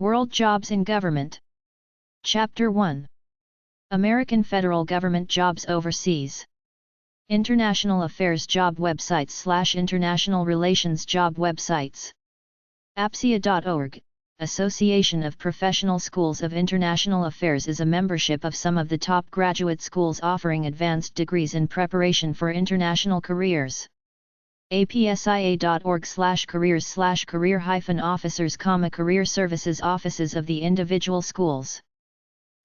World Jobs in Government. Chapter 1. American Federal Government Jobs Overseas. International Affairs Job Websites / International Relations Job Websites. APSIA.org, Association of Professional Schools of International Affairs, is a membership of some of the top graduate schools offering advanced degrees in preparation for international careers. APSIA.org/careers/career-officers, career services offices of the individual schools.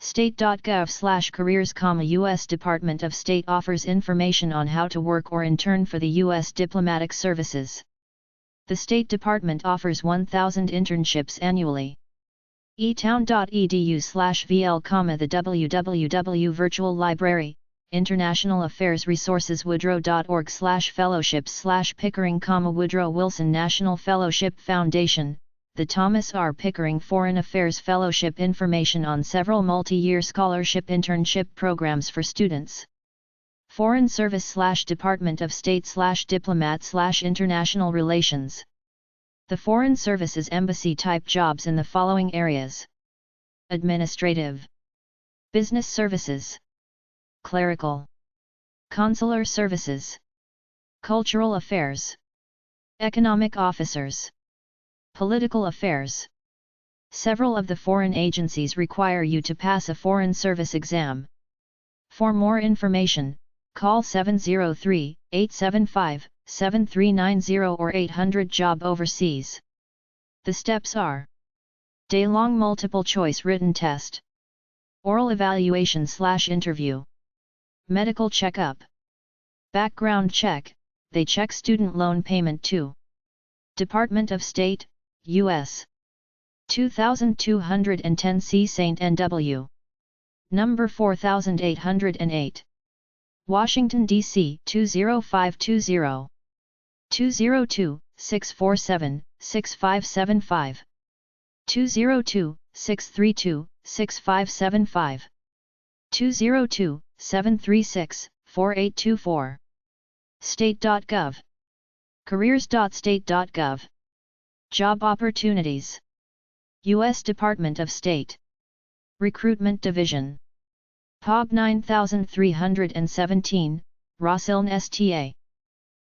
State.gov/careers, U.S. Department of State offers information on how to work or intern for the U.S. diplomatic services. The State Department offers 1,000 internships annually. etown.edu/vl, the www Virtual Library, International Affairs Resources, woodrow.org/fellowships/Pickering, Woodrow Wilson National Fellowship Foundation, the Thomas R. Pickering Foreign Affairs Fellowship, information on several multi-year scholarship internship programs for students. Foreign Service / Department of State / Diplomat / International Relations. The Foreign Service's embassy-type jobs in the following areas: administrative, business services, clerical, consular services, cultural affairs, economic officers, political affairs. Several of the foreign agencies require you to pass a Foreign Service exam. For more information, call 703-875-7390 or 800-JOB overseas. The steps are: day-long multiple-choice written test, oral evaluation / interview, medical checkup, background check. They check student loan payment too. Department of State, U.S. 2210 C. St. N.W. Number 4808. Washington, D.C. 20520. 202-647-6575. 202-632-6575. 202-736-4824. State.gov. Careers.state.gov. Job opportunities. U.S. Department of State. Recruitment Division. POB 9317, Rosslyn, STA.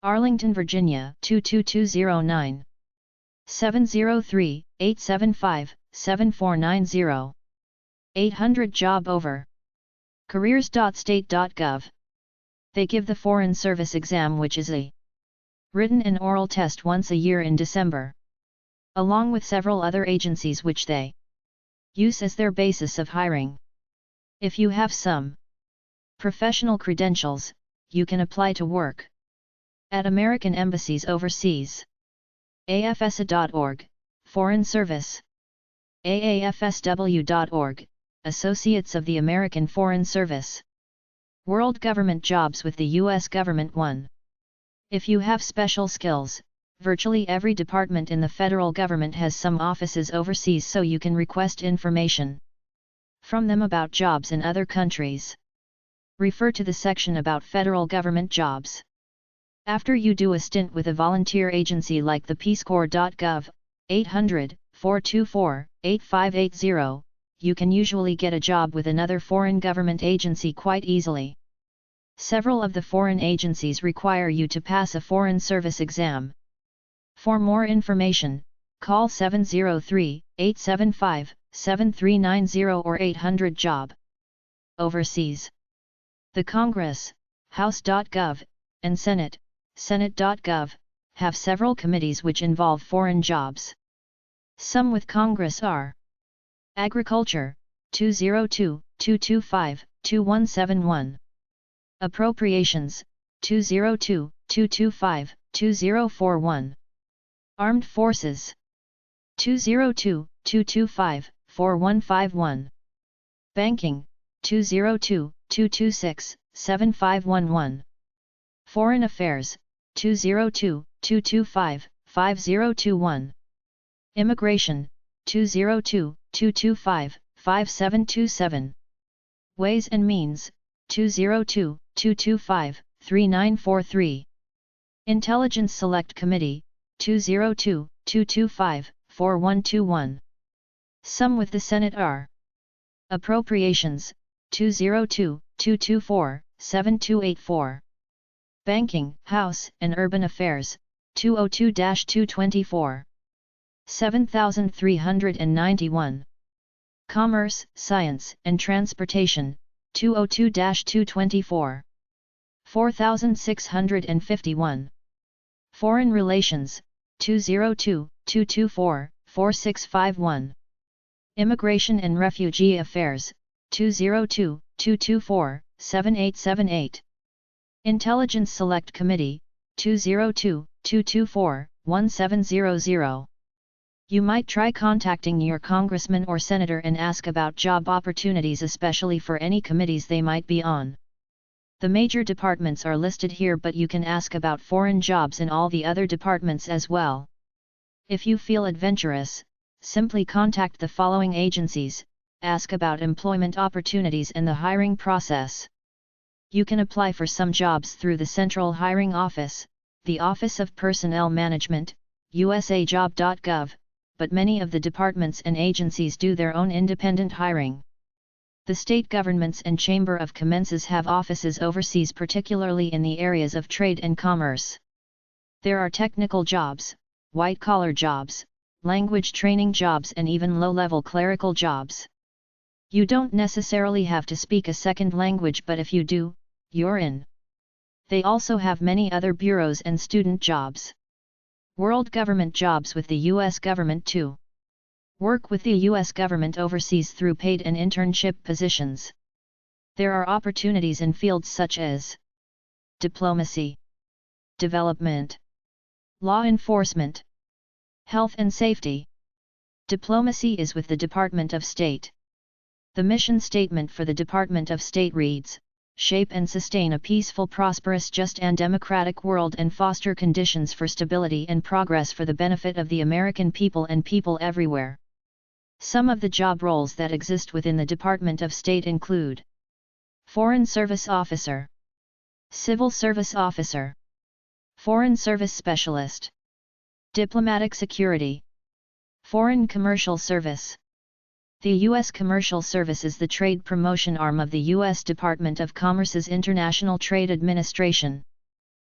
Arlington, Virginia 22209. 703-875-7490. 800-JOB over. Careers.state.gov. They give the Foreign Service exam, which is a written and oral test once a year in December, along with several other agencies which they use as their basis of hiring. If you have some professional credentials, you can apply to work at American embassies overseas. AFSA.org, Foreign Service. AAFSW.org, Associates of the American Foreign Service. World Government Jobs with the U.S. Government. 1. If you have special skills, virtually every department in the federal government has some offices overseas, so you can request information from them about jobs in other countries. Refer to the section about federal government jobs. After you do a stint with a volunteer agency like the peacecorps.gov, 800-424-8580, you can usually get a job with another foreign government agency quite easily. Several of the foreign agencies require you to pass a Foreign Service exam. For more information, call 703-875-7390 or 800-JOB. Overseas. The Congress, House.gov, and Senate, Senate.gov, have several committees which involve foreign jobs. Some with Congress are: Agriculture, 202-225-2171. Appropriations, 202-225-2041. Armed Forces, 202-225-4151. Banking, 202-226-7511. Foreign Affairs, 202-225-5021. Immigration, 202-225-5727. Ways and Means, 202-225-3943. Intelligence Select Committee, 202-225-4121. Some with the Senate are: Appropriations, 202-224-7284. Banking, House and Urban Affairs, 202-224. 7391. Commerce, Science and Transportation, 202-224. 4651. Foreign Relations, 202-224-4651. Immigration and Refugee Affairs, 202-224-7878. Intelligence Select Committee, 202-224-1700. You might try contacting your congressman or senator and ask about job opportunities, especially for any committees they might be on. The major departments are listed here, but you can ask about foreign jobs in all the other departments as well. If you feel adventurous, simply contact the following agencies, ask about employment opportunities and the hiring process. You can apply for some jobs through the Central Hiring Office, the Office of Personnel Management, usajob.gov, but many of the departments and agencies do their own independent hiring. The state governments and Chamber of Commerce have offices overseas, particularly in the areas of trade and commerce. There are technical jobs, white-collar jobs, language training jobs and even low-level clerical jobs. You don't necessarily have to speak a second language, but if you do, you're in. They also have many other bureaus and student jobs. World government jobs with the U.S. government too. Work with the U.S. government overseas through paid and internship positions. There are opportunities in fields such as diplomacy, development, law enforcement, health and safety. Diplomacy is with the Department of State. The mission statement for the Department of State reads, "Shape and sustain a peaceful, prosperous, just and democratic world and foster conditions for stability and progress for the benefit of the American people and people everywhere." Some of the job roles that exist within the Department of State include Foreign Service Officer, Civil Service Officer, Foreign Service Specialist, Diplomatic Security, Foreign Commercial Service. The U.S. Commercial Service is the trade promotion arm of the U.S. Department of Commerce's International Trade Administration.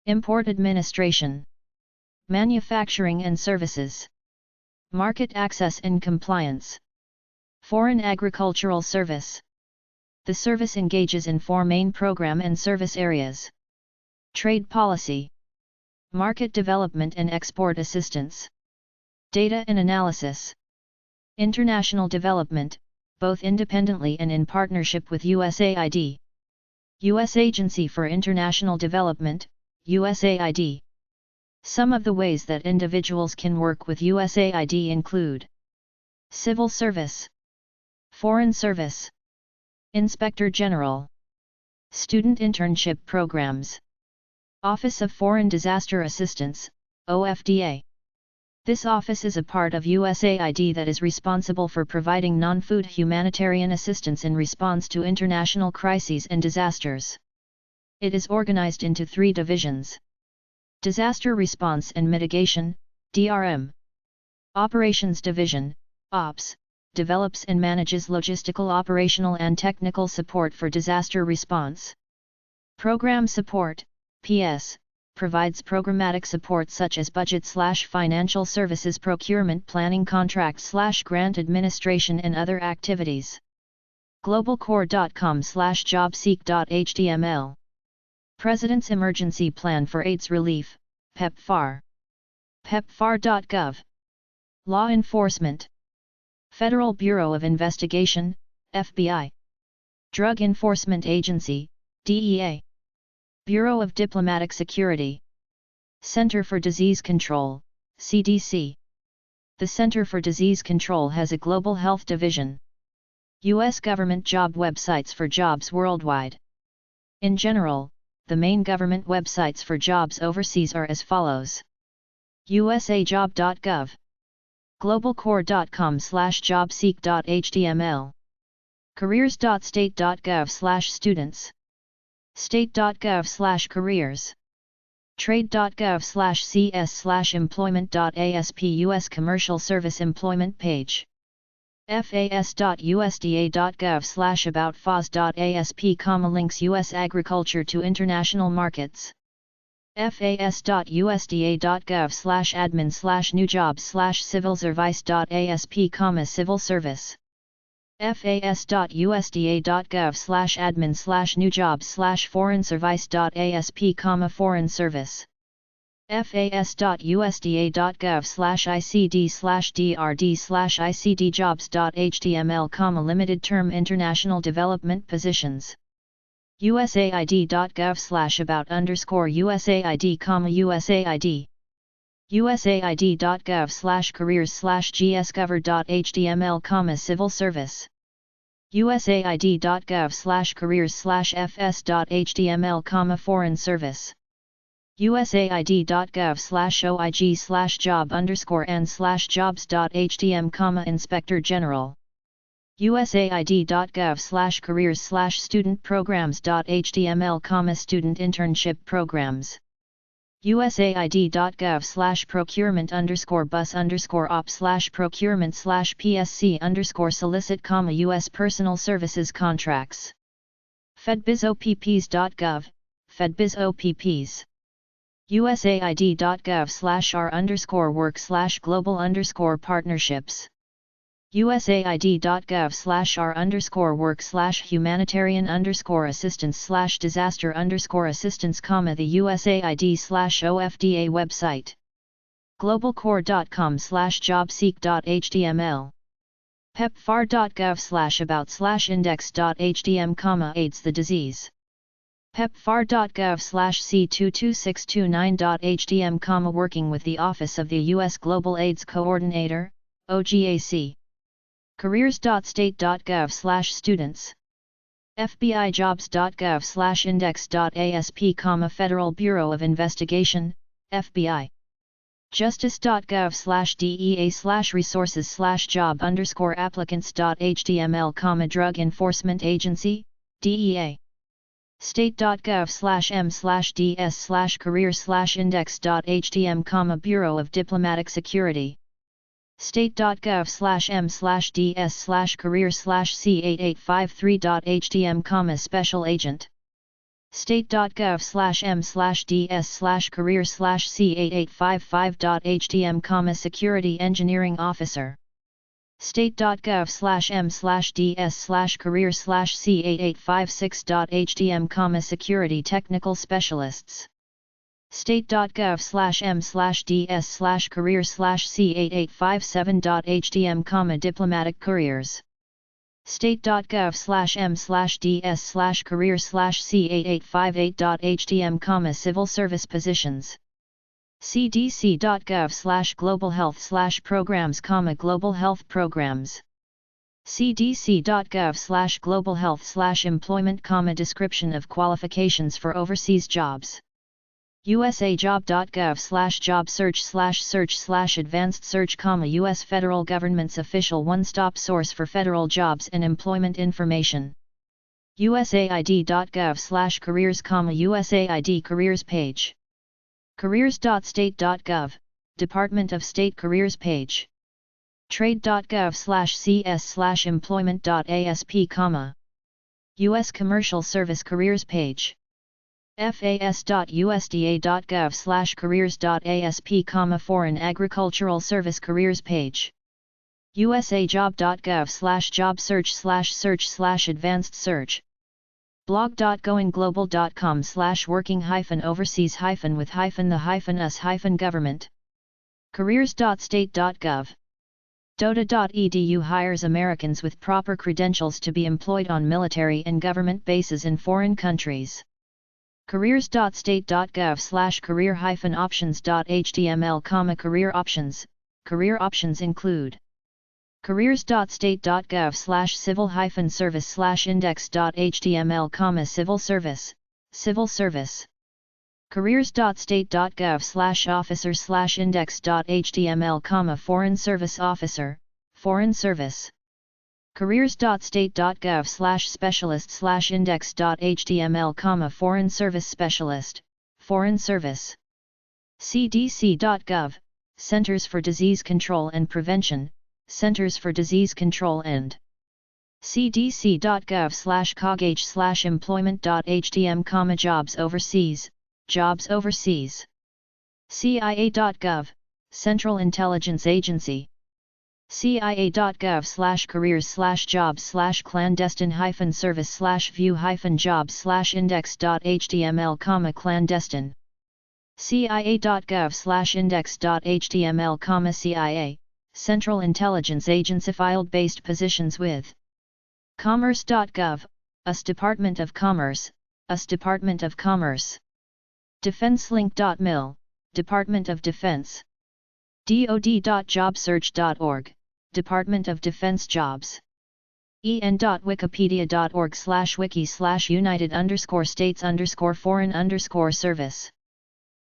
Import Administration, Manufacturing and Services, Market Access and Compliance, Foreign Agricultural Service. The service engages in four main program and service areas: trade policy, market development and export assistance, data and analysis, international development, both independently and in partnership with USAID. U.S. Agency for International Development, USAID. Some of the ways that individuals can work with USAID include Civil Service, Foreign Service, Inspector General, Student Internship Programs, Office of Foreign Disaster Assistance, OFDA. This office is a part of USAID that is responsible for providing non-food humanitarian assistance in response to international crises and disasters. It is organized into three divisions: Disaster Response and Mitigation, DRM. Operations Division, OPS, develops and manages logistical, operational and technical support for disaster response. Program Support, PS, provides programmatic support such as budget/financial services, procurement, planning, contract/grant administration and other activities. globalcore.com/jobseek.html. President's Emergency Plan for AIDS Relief, PEPFAR. PEPFAR.gov. Law Enforcement. Federal Bureau of Investigation, FBI. Drug Enforcement Agency, DEA. Bureau of Diplomatic Security. Center for Disease Control, CDC. The Center for Disease Control has a global health division. U.S. government job websites for jobs worldwide. In general, the main government websites for jobs overseas are as follows: usajob.gov, globalcore.com/jobseek.html, careers.state.gov/students, state.gov/careers, trade.gov/cs/employment.asp. U.S. Commercial Service Employment page. fas.usda.gov/about-fas.asp, links U.S. agriculture to international markets. fas.usda.gov/admin/new-jobs/civilservice.asp, civil service. fas.usda.gov/admin/new-jobs/foreign-service.asp, foreign service. fas.usda.gov/icd/drd/icdjobs.html, limited-term international development positions. usaid.gov/about_USAID, USAID. usaid.gov/careers/gscover.html, civil service. usaid.gov/careers/fs.html, foreign service. usaid.gov/oig/job_n/jobs.htm, inspector general. usaid.gov/careers/student-programs.html, student internship programs. usaid.gov/procurement_bus_op/procurement/psc_solicit, U.S. personal services contracts. fedbizopps.gov, fedbizopps. usaid.gov/r_work/global_partnerships. usaid.gov/r_work/humanitarian_assistance/disaster_assistance, the usaid/OFDA website. globalcorps.com/jobseek.html. pepfar.gov/about/index.htm, AIDS the disease. pepfar.gov/C22629.htm, working with the Office of the U.S. Global AIDS Coordinator, OGAC. careers.state.gov/students. fbijobs.gov/index.asp, Federal Bureau of Investigation, FBI. justice.gov/DEA/resources/job_applicants.html, Drug Enforcement Agency, DEA. state.gov/m/ds/career/index.htm, Bureau of Diplomatic Security. state.gov/m/ds/career/C8853.htm, special agent. state.gov/m/ds/career/C8855.htm, security engineering officer. state.gov/m/ds/career/C8856.htm, security technical specialists. state.gov/m/ds/career/C8857.htm, diplomatic couriers. state.gov/m/ds/career/C8858.htm, civil service positions. cdc.gov/global-health/programs, global health programs. cdc.gov/global-health/employment, description of qualifications for overseas jobs. usajob.gov/job search/advanced search, U.S. federal government's official one-stop source for federal jobs and employment information. usaid.gov/careers, USAID careers page. careers.state.gov, Department of State careers page. trade.gov/cs/employment.asp, U.S. commercial service careers page. fas.usda.gov/careers.asp, foreign agricultural service careers page. usajob.gov/job search/advanced search. blog.going-global.com/working-overseas-with-the-government. careers.state.gov. dota.edu hires Americans with proper credentials to be employed on military and government bases in foreign countries. careers.state.gov/career-options.html, career options. Career options include careers.state.gov/civil-service/index.html, civil service. careers.state.gov/officer/index.html, foreign service officer, foreign service. careers.state.gov/specialist/index.html, foreign service specialist, foreign service. cdc.gov, Centers for Disease Control and Prevention, Centers for Disease Control and cdc.gov/cogh/employment.htm, jobs overseas. CIA.gov, Central Intelligence Agency. cia.gov/careers/jobs/clandestine-service/view-jobs/index.html, clandestine. cia.gov/index.html, CIA, Central Intelligence Agency, field-based positions with commerce.gov, US Department of Commerce, US Department of Commerce. Defenselink.mil, Department of Defense. dod.jobsearch.org, Department of Defense Jobs. en.wikipedia.org/wiki/united_states_foreign_service.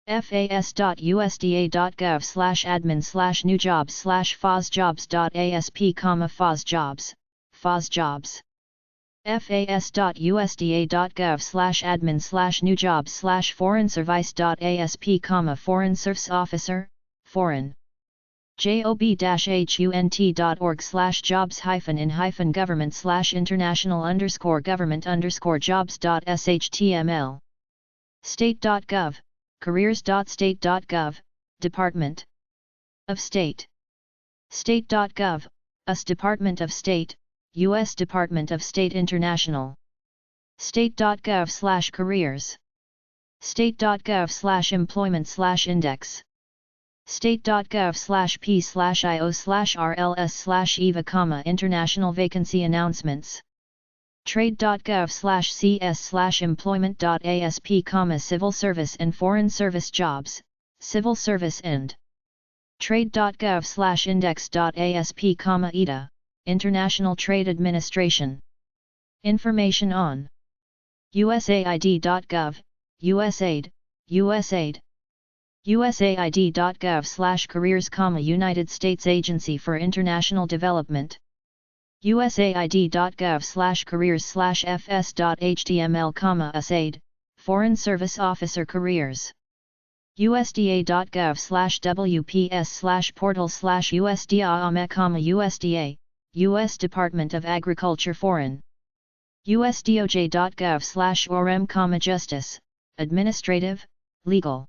fas.usda.gov/admin/new-jobs/fosjobs.asp, fosjobs, fosjobs. fas.usda.gov/admin/new-jobs/foreign-service.asp, foreign-service officer, foreign. job-hunt.org/jobs-in-government/international_government_jobs.shtml. state.gov, careers.state.gov, Department of State. state.gov, US Department of State, U.S. Department of State International. state.gov/careers. state.gov/employment/index. state.gov/p/io/rls/eva, international vacancy announcements. trade.gov/cs/employment.asp, civil service and foreign service jobs, civil service and. trade.gov/index.asp, ETA, International Trade Administration. Information on USAID.gov, USAID, USAID. USAID.gov/careers, United States Agency for International Development. USAID.gov/careers/fs.html, USAID, Foreign Service Officer Careers. USDA.gov/WPS/portal/USDA, USDA, U.S. Department of Agriculture, Foreign. USDOJ.gov/ORM, Justice, Administrative, Legal.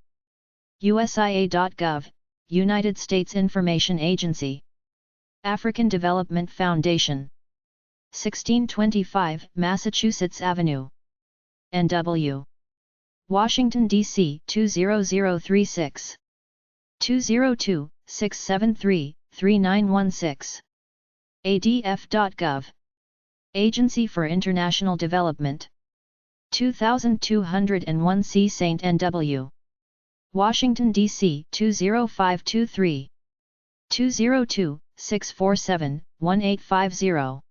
USIA.gov, United States Information Agency. African Development Foundation. 1625 Massachusetts Avenue, NW. Washington, D.C. 20036. 202-673-3916. ADF.gov. Agency for International Development. 2201 C. St. N.W. Washington, D.C. 20523. 202-647-1850.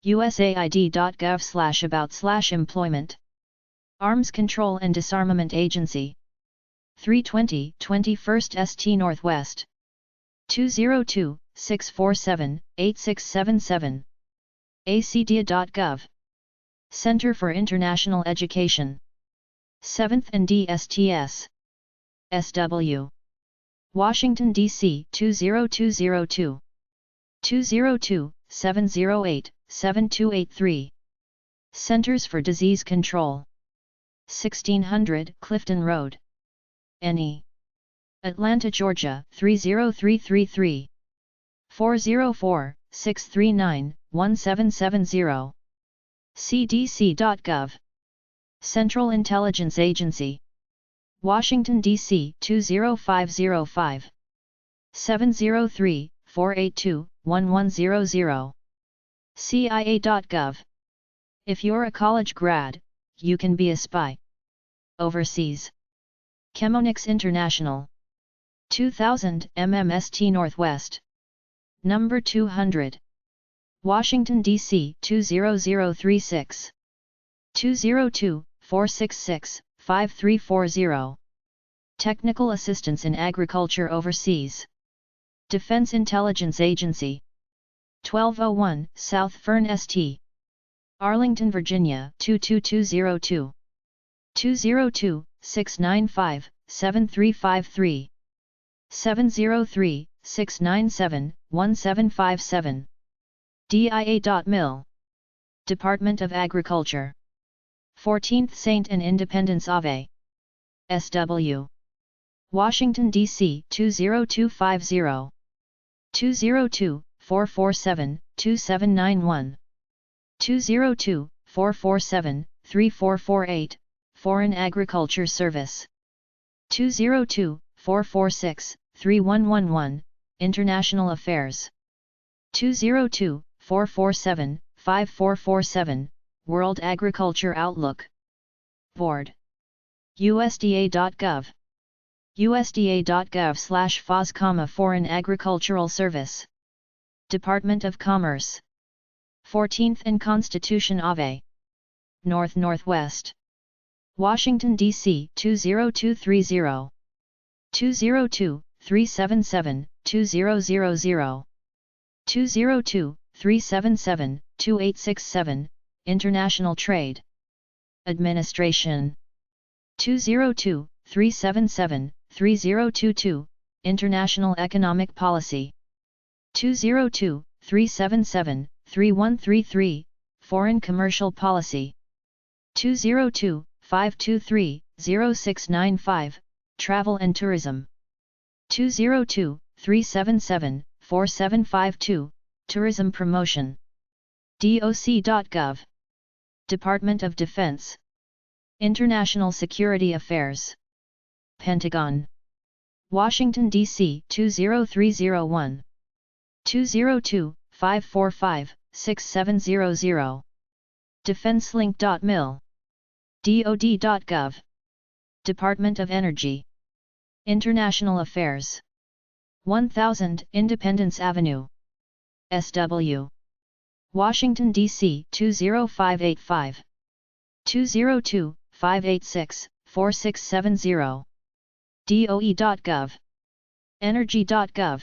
USAID.gov/about/employment. Arms Control and Disarmament Agency. 320 21st St. Northwest. 202-647-8677. ACDA.gov. Center for International Education. 7th and DSTS. SW. Washington, D.C. 20202. 202-708-7283. Centers for Disease Control. 1600 Clifton Road, NE. Atlanta, Georgia 30333. 404-639-1770. CDC.gov. Central Intelligence Agency. Washington, D.C. 20505. 703-482-1100. CIA.gov. If you're a college grad, you can be a spy. Overseas. Chemonix International. 2000 MMST Northwest. Number 200. Washington, D.C. 20036. 202-466-5340. Technical Assistance in Agriculture Overseas. Defense Intelligence Agency. 1201 South Fern St. Arlington, Virginia 22202. 202-695-7353. 703-697-1757. DIA.mil. Department of Agriculture. 14th Saint and Independence Ave. SW. Washington, D.C. 20250. 202-447-2791. 202-447-3448, Foreign Agriculture Service. 202-446-3111, International Affairs. 202-447-5447, World Agriculture Outlook. Board. USDA.gov. USDA.gov/FOS, Foreign Agricultural Service. Department of Commerce. 14th and Constitution Ave. North-Northwest. Washington, D.C. 20230. 202-377-2000. 202-377-2867, International Trade Administration. 202-377-3022, International Economic Policy. 202-377-3133, Foreign Commercial Policy. 202-523-0695, Travel and Tourism. 202-377-4752, Tourism Promotion. DOC.gov. Department of Defense. International Security Affairs. Pentagon. Washington, D.C. 20301. 202-545-6700. DefenseLink.mil. DoD.gov. Department of Energy. International Affairs. 1000 Independence Avenue. SW. Washington, D.C. 20585. 202-586-4670. DOE.gov. Energy.gov.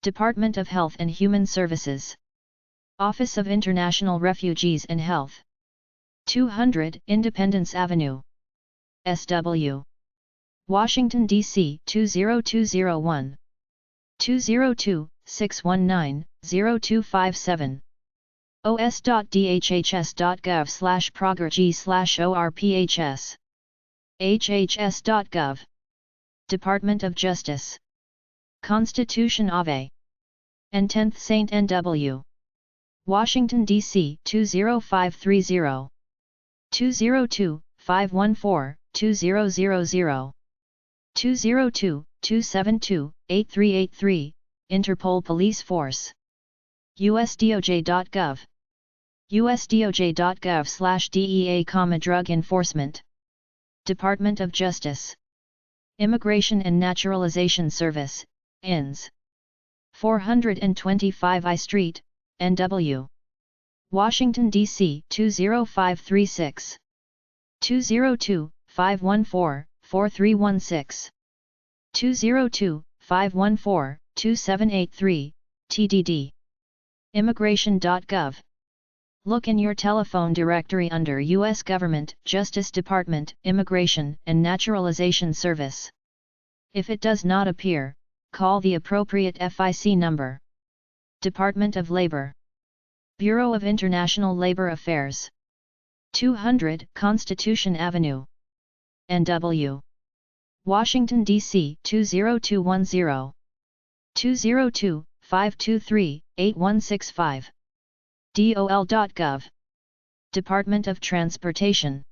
Department of Health and Human Services. Office of International Refugees and Health. 200 Independence Avenue. SW. Washington, D.C. 20201. 202-619-0257. os.dhhs.gov/progrg/orphs. hhs.gov. Department of Justice. Constitution Ave. and 10th Saint NW. Washington, D.C. 20530. 202-514-2000. 202-272-8383, Interpol Police Force. USDOJ.gov. USDOJ.gov/DEA, Drug Enforcement. Department of Justice. Immigration and Naturalization Service, INS. 425 I Street, NW. Washington, D.C. 20536. 202-514-4316. 202-514-2783, TDD. Immigration.gov. Look in your telephone directory under U.S. Government, Justice Department, Immigration and Naturalization Service. If it does not appear, call the appropriate FIC number. Department of Labor. Bureau of International Labor Affairs. 200 Constitution Avenue. NW. Washington, D.C. 20210. 202-523-8165. DOL.gov. Department of Transportation.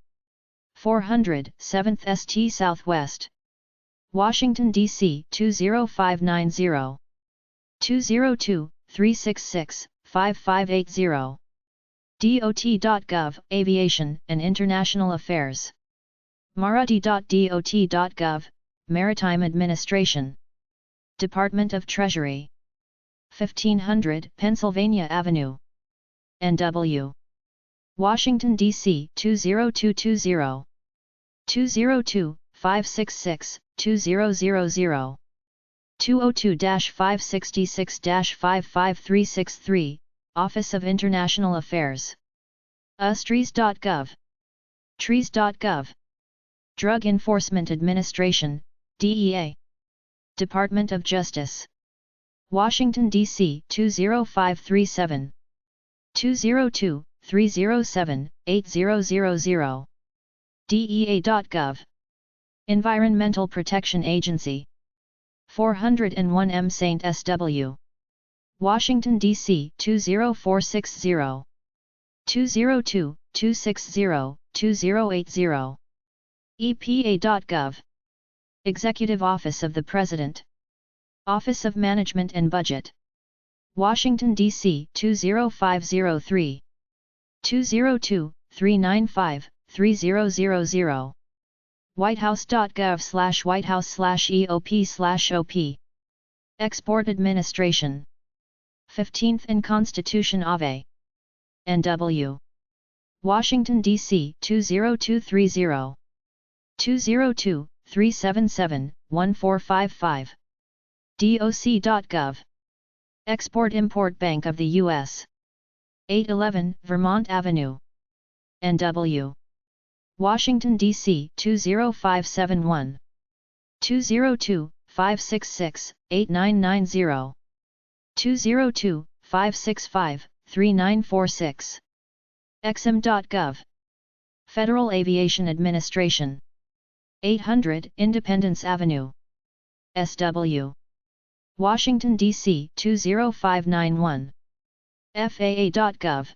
400 7th St. Southwest. Washington, D.C. 20590. 202-366-5580. DOT.gov, Aviation and International Affairs. Marathi.dot.gov, Maritime Administration. Department of Treasury. 1500 Pennsylvania Avenue. NW. Washington, D.C. 20220. 202-566-2000. 202-566-55363, Office of International Affairs. Trees.gov. Trees.gov. Drug Enforcement Administration, DEA. Department of Justice. Washington, D.C. 20537. 202-307-8000. DEA.gov. Environmental Protection Agency. 401 M St. S.W. Washington, D.C. 20460. 202-260-2080. EPA.gov. Executive Office of the President. Office of Management and Budget. Washington, D.C. 20503. 202-395-3000. whitehouse.gov/whitehouse/EOP/OP. Export Administration. 15th and Constitution of A. N.W. Washington, D.C. 20230. 202-377-1455. DOC.gov. Export-Import Bank of the U.S. 811 Vermont Avenue. N.W. Washington, D.C. 20571. 202-566-8990. 202-565-3946. Exim.gov. Federal Aviation Administration. 800 Independence Avenue. S.W. Washington, D.C. 20591. FAA.gov.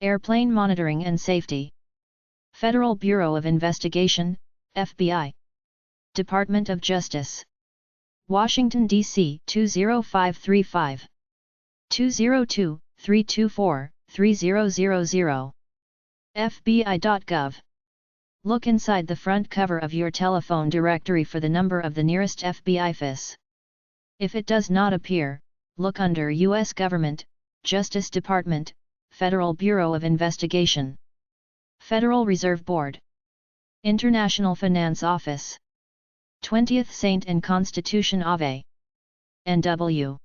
Airplane Monitoring and Safety. Federal Bureau of Investigation, FBI. Department of Justice. Washington, D.C. 20535. 202-324-3000. FBI.gov. Look inside the front cover of your telephone directory for the number of the nearest FBI office. If it does not appear, look under U.S. Government, Justice Department, Federal Bureau of Investigation. Federal Reserve Board. International Finance Office. 20th Saint and Constitution of A. N.W.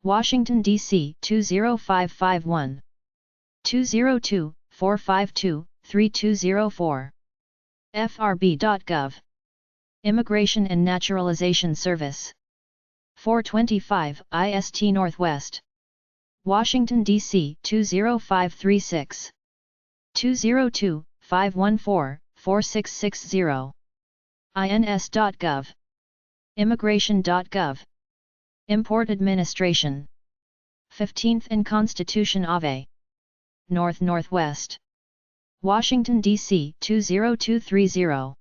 Washington, D.C. 20551. 202-452-3204. FRB.gov. Immigration and Naturalization Service. 425 IST Northwest. Washington, D.C. 20536. 202-514-4660. INS.gov. Immigration.gov. Import Administration. 15th and Constitution of A. Northwest. Washington, D.C. 20230.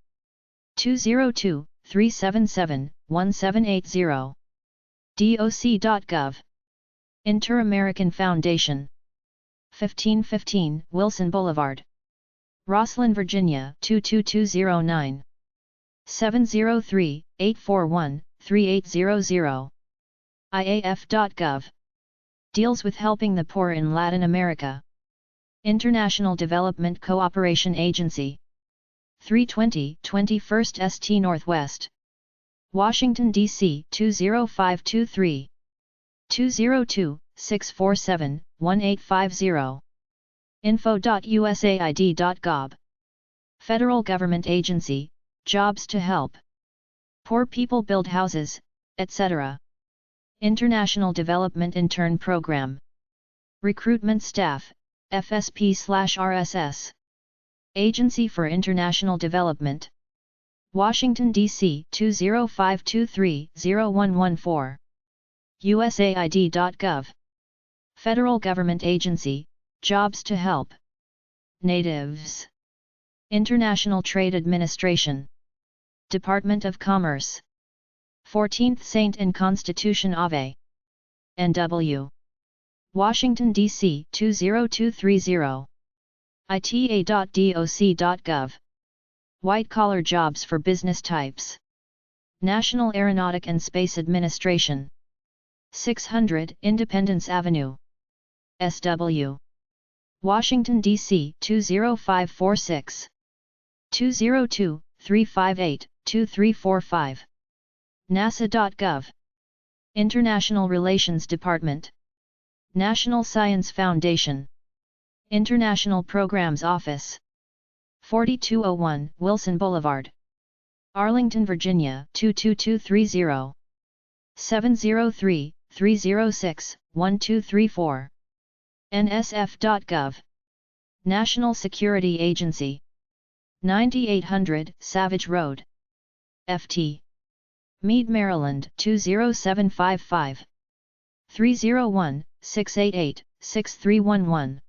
202-377-1780. DOC.gov. Inter-American Foundation. 1515 Wilson Boulevard. Rosslyn, Virginia 22209. 703-841-3800. IAF.gov. Deals with helping the poor in Latin America. International Development Cooperation Agency. 320 21st St. Northwest. Washington, D.C. 20523. 202-647-1850. info.usaid.gov. Federal Government Agency, Jobs to Help Poor People Build Houses, etc. International Development Intern Program. Recruitment Staff, FSP/RSS. Agency for International Development. Washington, D.C. 20523-0114. USAID.gov. Federal Government Agency, Jobs to Help Natives. International Trade Administration. Department of Commerce. 14th Saint and Constitution of A. N.W. Washington, D.C. 20230. ITA.doc.gov. White-collar jobs for business types. National Aeronautic and Space Administration. 600 Independence Avenue. S.W. Washington, D.C. 20546. 202-358-2345. NASA.gov. International Relations Department. National Science Foundation. International Programs Office. 4201 Wilson Boulevard. Arlington, Virginia 22230. 703-306-1234. nsf.gov. National Security Agency. 9800 Savage Road, FT. Meade, Maryland 20755. 301-688-6311.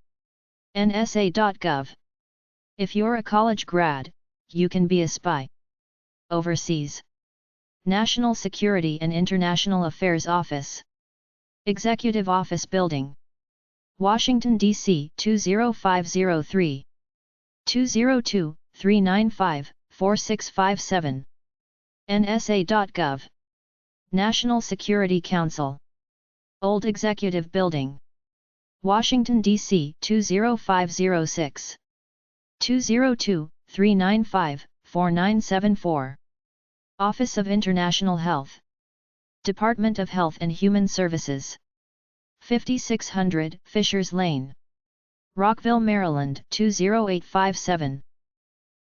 nsa.gov. If you're a college grad, you can be a spy. Overseas. National Security and International Affairs Office. Executive Office Building. Washington, D.C. 20503. 202-395-4657. nsa.gov. National Security Council. Old Executive Building. Washington, D.C. 20506. 202-395-4974. Office of International Health. Department of Health and Human Services. 5600 Fishers Lane, Rockville, Maryland 20857.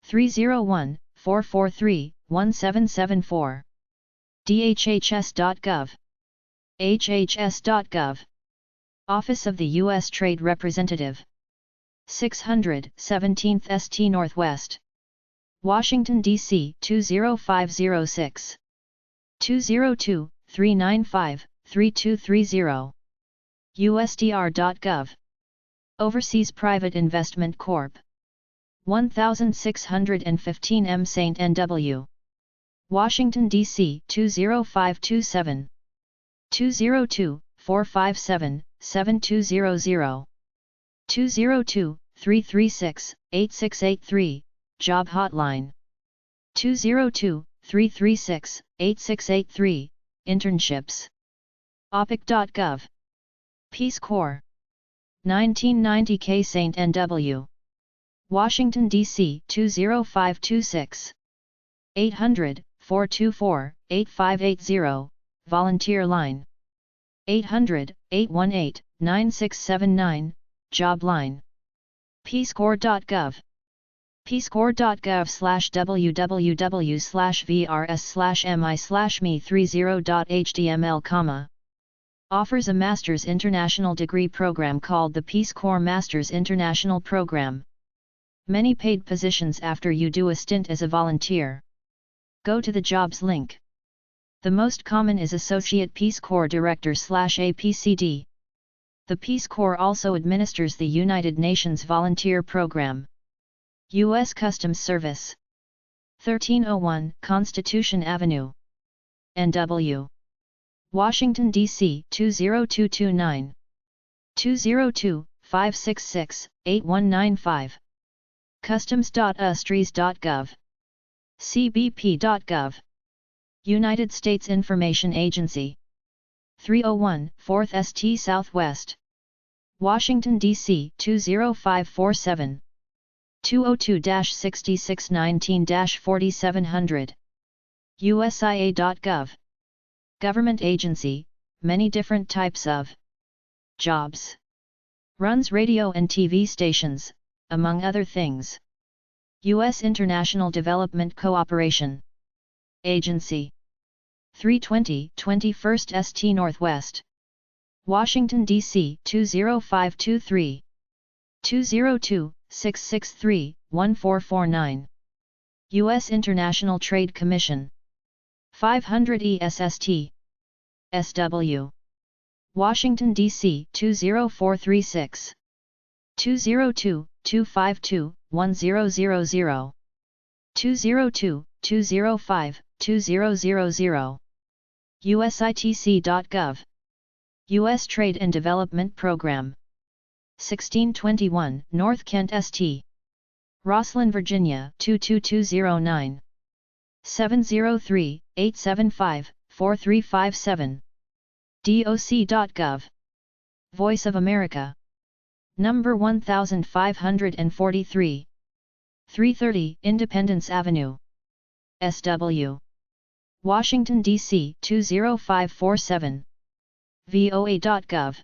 301-443-1774. dhhs.gov. hhs.gov. Office of the U.S. Trade Representative. 600 17th St. Northwest, Washington, D.C. 20506. 202-395-3230. usdr.gov. Overseas Private Investment Corp. 1615 M. St. N.W. Washington, D.C. 20527. 202-457-7200. 202-336-8683, Job Hotline. 202-336-8683, Internships. opic.gov. Peace Corps. 1990 K. St. N.W. Washington, D.C. 20526. 800-424-8580, Volunteer Line. 800-818-9679, Job Line. peacecorps.gov. peacecorps.gov/www/vrs/mi/me30.html, offers a Master's International degree program called the Peace Corps Master's International Program. Many paid positions after you do a stint as a volunteer. Go to the jobs link. The most common is Associate Peace Corps Director/APCD. The Peace Corps also administers the United Nations Volunteer Program. U.S. Customs Service. 1301 Constitution Avenue, N.W. Washington, D.C. 20229. 202-566-8195. customs.ustrees.gov. cbp.gov. United States Information Agency. 301 4th St. Southwest, Washington, D.C. 20547. 202-6619-4700. usia.gov. Government agency, many different types of jobs. Runs radio and TV stations, among other things. U.S. International Development Cooperation Agency. 320 21st St. Northwest, Washington, D.C. 20523. 202-663-1449. U.S. International Trade Commission. 500 ESST. SW. Washington, D.C. 20436. 202-252-1000. 202-205-2000. usitc.gov. U.S. Trade and Development Program. 1621 North Kent St. Rosslyn, Virginia 22209. 703-875-4357. doc.gov. Voice of America. Number 1543. 330 Independence Avenue, SW. Washington, D.C. 20547. voa.gov.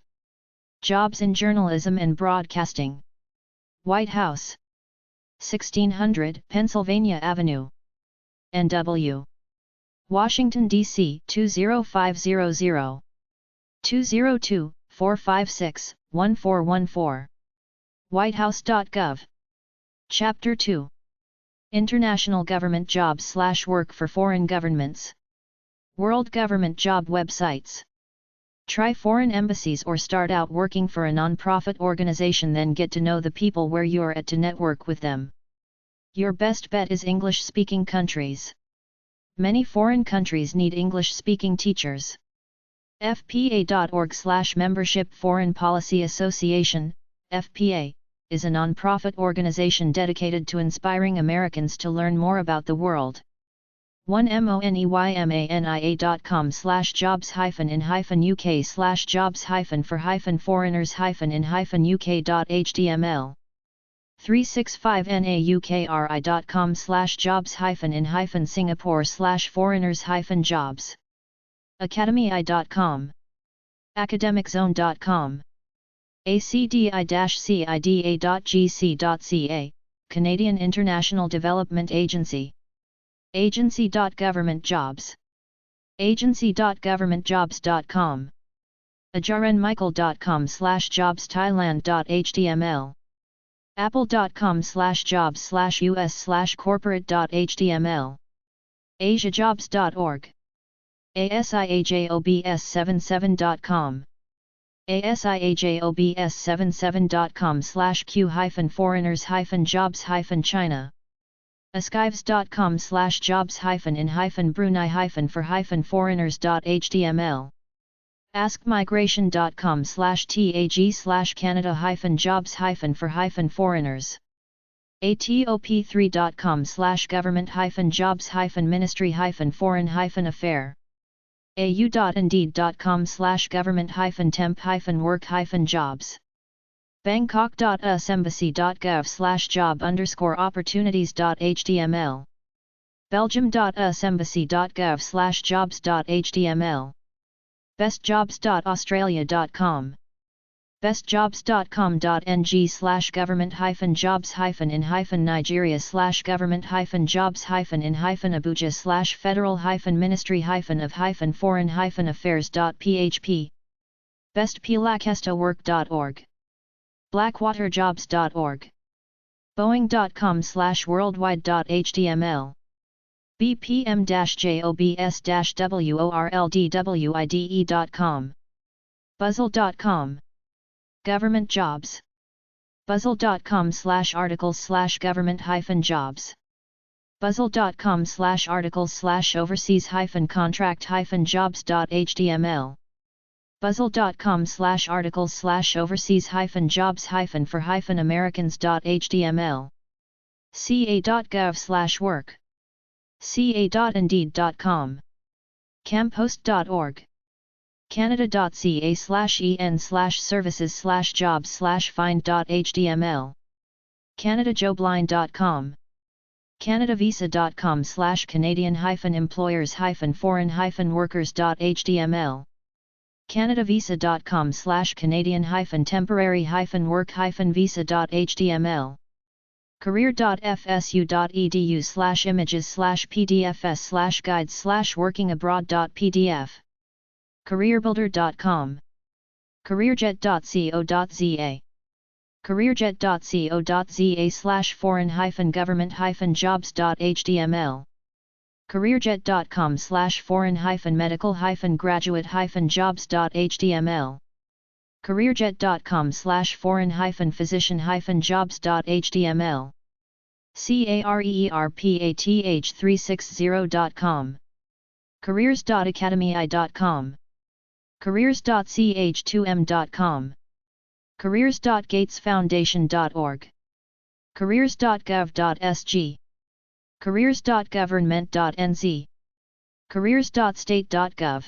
Jobs in Journalism and Broadcasting. White House. 1600 Pennsylvania Avenue, NW. Washington, D.C. 20500 202-456-1414. whitehouse.gov. Chapter 2. International Government Jobs/Work for Foreign Governments. World Government Job Websites. Try foreign embassies or start out working for a non-profit organization, then get to know the people where you're at to network with them. Your best bet is English-speaking countries. Many foreign countries need English-speaking teachers. FPA.org/membership. Foreign Policy Association, FPA, is a non-profit organization dedicated to inspiring Americans to learn more about the world. 1moneymania.com/jobs-for-foreigners-in-uk.html 365naukri.com/jobs-in-Singapore/foreigners-jobs academyi.com academiczone.com acdi-cida.gc.ca Canadian International Development Agency agency.governmentjobs agency.governmentjobs.com ajarenmichael.com/jobsthailand.html apple.com/jobs/us/corporate.html asiajobs.org asiajobs77.com asiajobs77.com/q-foreigners-jobs-China askives.com/jobs-in-Brunei-for-foreigners.html askmigration.com/tag/Canada-jobs-for-foreigners atop3.com/government-jobs-ministry-foreign-affair au.indeed.com/government-temp-work-jobs bangkok.us-embassy.gov/job_opportunities.html belgium.us-embassy.gov/jobs.html bestjobs.australia.com bestjobs.com.ng/government-jobs-in-Nigeria/government-jobs-of-foreign-affairs.php bestpilakestawork.org blackwaterjobs.org boeing.com/worldwide.html bpm-jobs-worldwide.com buzzle.com Government Jobs buzzle.com/articles/government-jobs buzzle.com/articles/overseas-contract-jobs.html buzzle.com/articles/overseas-jobs-for-Americans.html ca.gov/work ca.indeed.com campost.org canada.ca/en/services/jobs/find.html canadajoblind.com canadavisa.com/canadian-employers-foreign-workers.html canadavisa.com/canadian-temporary-work-visa.html career.fsu.edu/images/pdfs/guides/workingabroad.pdf careerbuilder.com careerjet.co.za careerjet.co.za/foreign-government-jobs.html careerjet.com/foreign-medical-graduate-jobs.html careerjet.com/foreign-physician-jobs.html careerpath360.com careers.academyi.com careers.ch2m.com careers.gatesfoundation.org careers.gov.sg careers.government.nz careers.state.gov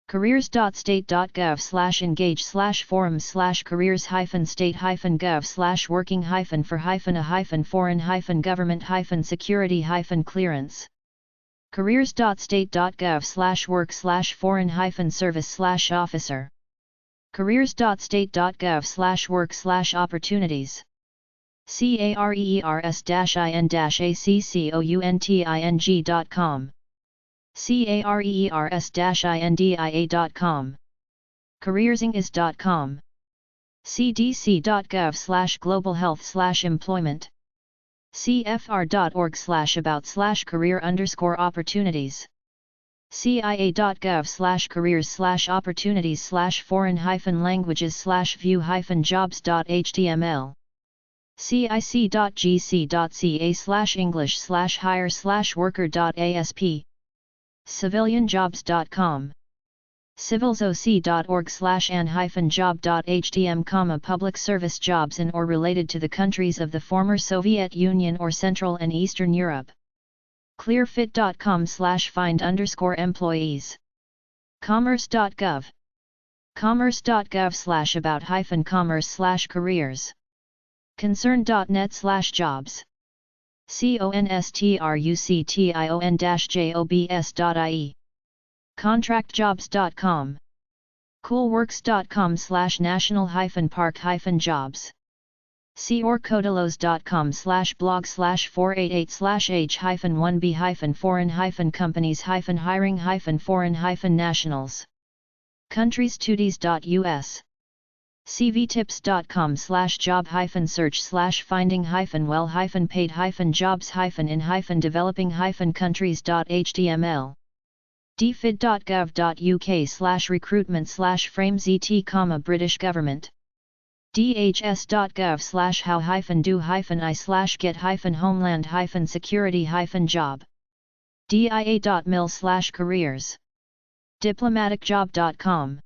careers.state.gov/engage/forums/careers-state-a-foreign-government-security-clearance careers.state.gov/work/foreign-service/officer careers.state.gov/work/opportunities careers-in-accounting.com careers-india.com, careersingis.com, cdc.gov/globalhealth/employment, cfr.org/about/career_opportunities, cia.gov/careers/opportunities/foreign-languages/view-jobs.html, cic.gc.ca/english/hire/worker.asp, civilianjobs.com, civilsoc.org/an-job.htm, public service jobs in or related to the countries of the former Soviet Union or Central and Eastern Europe. clearfit.com/find_employees, commerce.gov, commerce.gov/about-commerce/careers, concern.net/jobs, construction-jobs.ie, contractjobs.com, coolworks.com/national-park-jobs, corcodalos.com/blog/488/h-1b-foreign-companies-hiring-foreign-nationals, countries2ds.us, cvtips.com/job-search/finding-well-paid-jobs-in-developing-countries.html, dfid.gov.uk/recruitment/frames-et, British government, dhs.gov/how-do-i/get-homeland-security-job, dia.mil/careers, diplomaticjob.com,